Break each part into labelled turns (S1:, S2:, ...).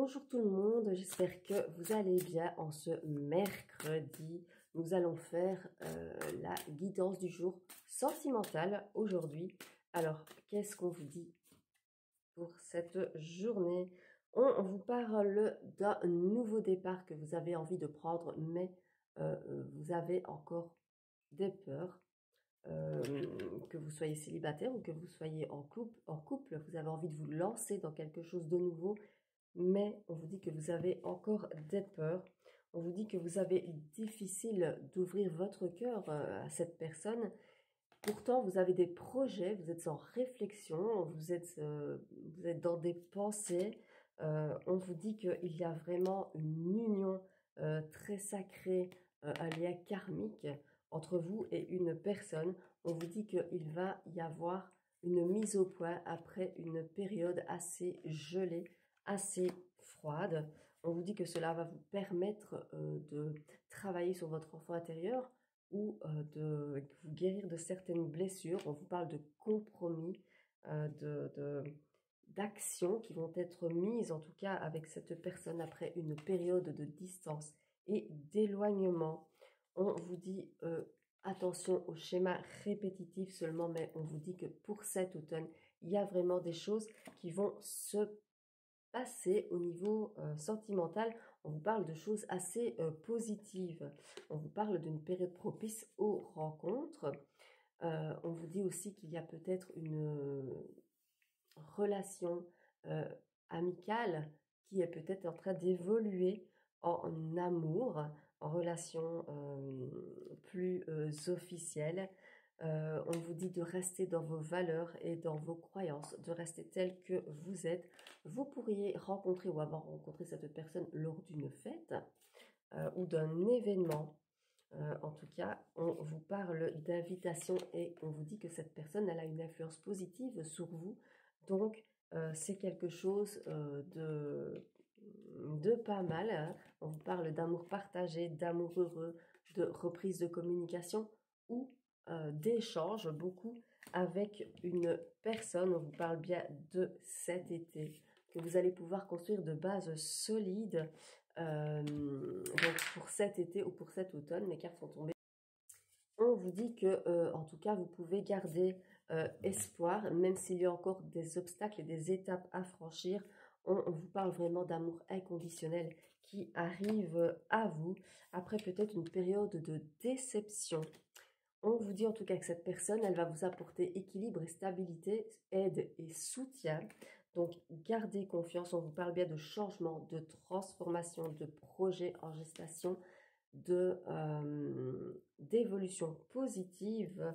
S1: Bonjour tout le monde, j'espère que vous allez bien. En ce mercredi, nous allons faire la guidance du jour sentimentale aujourd'hui. Alors, qu'est-ce qu'on vous dit pour cette journée? On vous parle d'un nouveau départ que vous avez envie de prendre, mais vous avez encore des peurs. Que vous soyez célibataire ou que vous soyez en couple, vous avez envie de vous lancer dans quelque chose de nouveau, mais on vous dit que vous avez encore des peurs. On vous dit que vous avez difficile d'ouvrir votre cœur à cette personne. Pourtant, vous avez des projets, vous êtes en réflexion, vous êtes dans des pensées. On vous dit qu'il y a vraiment une union très sacrée, un lien karmique entre vous et une personne. On vous dit qu'il va y avoir une mise au point après une période assez gelée, assez froide. On vous dit que cela va vous permettre de travailler sur votre enfant intérieur ou de vous guérir de certaines blessures. On vous parle de compromis, d'actions qui vont être mises, en tout cas avec cette personne après une période de distance et d'éloignement. On vous dit attention aux schémas répétitifs seulement, mais on vous dit que pour cet automne, il y a vraiment des choses qui vont se passer au niveau sentimental. On vous parle de choses assez positives. On vous parle d'une période propice aux rencontres. On vous dit aussi qu'il y a peut-être une relation amicale qui est peut-être en train d'évoluer en amour, en relation plus officielle. On vous dit de rester dans vos valeurs et dans vos croyances, de rester tel que vous êtes. Vous pourriez rencontrer ou avoir rencontré cette personne lors d'une fête ou d'un événement. En tout cas, on vous parle d'invitation et on vous dit que cette personne elle a une influence positive sur vous. Donc, c'est quelque chose de pas mal. Hein. On vous parle d'amour partagé, d'amour heureux, de reprise de communication ou d'échange beaucoup avec une personne. On vous parle bien de cet été, que vous allez pouvoir construire de bases solides. Donc pour cet été ou pour cet automne, les cartes sont tombées. On vous dit que, en tout cas, vous pouvez garder espoir, même s'il y a encore des obstacles et des étapes à franchir. On vous parle vraiment d'amour inconditionnel qui arrive à vous après peut-être une période de déception. On vous dit en tout cas que cette personne, elle va vous apporter équilibre et stabilité, aide et soutien. Donc, gardez confiance. On vous parle bien de changement, de transformation, de projet en gestation, d'évolution positive.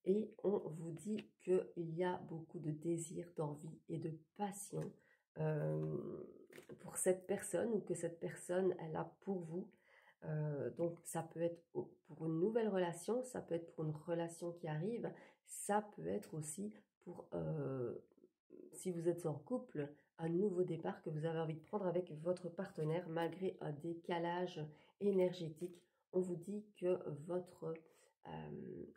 S1: Et on vous dit qu'il y a beaucoup de désir, d'envie et de passion pour cette personne ou que cette personne, elle a pour vous. Donc ça peut être pour une nouvelle relation, ça peut être pour une relation qui arrive, ça peut être aussi pour, si vous êtes en couple, un nouveau départ que vous avez envie de prendre avec votre partenaire malgré un décalage énergétique. On vous dit que votre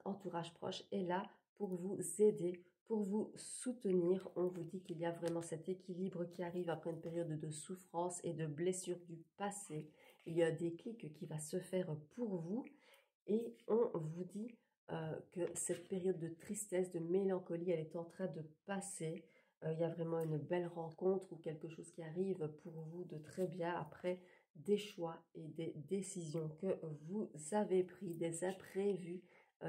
S1: entourage proche est là pour vous aider, pour vous soutenir. On vous dit qu'il y a vraiment cet équilibre qui arrive après une période de souffrance et de blessures du passé. Il y a un déclic qui va se faire pour vous et on vous dit que cette période de tristesse, de mélancolie, elle est en train de passer. Il y a vraiment une belle rencontre ou quelque chose qui arrive pour vous de très bien après des choix et des décisions que vous avez pris, des imprévus,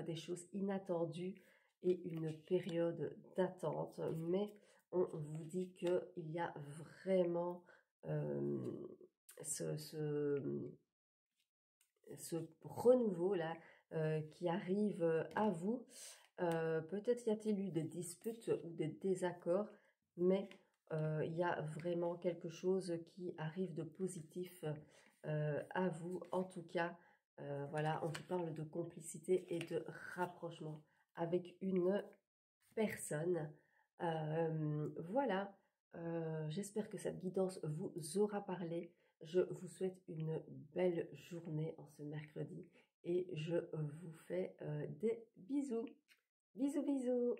S1: des choses inattendues et une période d'attente. Mais on vous dit qu'il y a vraiment ce renouveau-là qui arrive à vous. Peut-être y a-t-il eu des disputes ou des désaccords, mais il y a vraiment quelque chose qui arrive de positif à vous. En tout cas, voilà, on vous parle de complicité et de rapprochement avec une personne. Voilà, j'espère que cette guidance vous aura parlé. Je vous souhaite une belle journée en ce mercredi et je vous fais des bisous. Bisous, bisous.